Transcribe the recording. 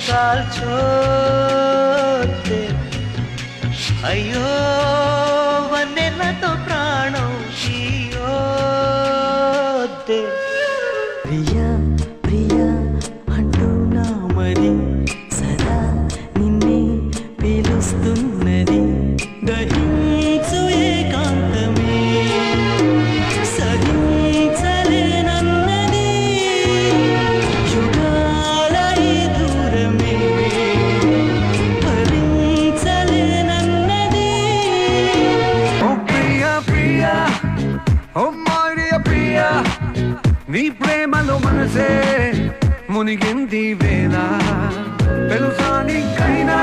కాల్చోతే అయ్యో వన్నెలతో ప్రాణం తీయోతే ప్రియా ప్రియా అంటున్నా మరి సదా నిన్నే పిలుస్తున్నది దహించు ఏకాంతమే సహించలేనన్నది యుగాల ఈ దూరమే భరించలేనన్నది ఓ ప్రియా ప్రియా ఓ మారియా ప్రియా నీ ప్రేమలో మనసే మునిగింది వేళ తెలుసా నీకైనా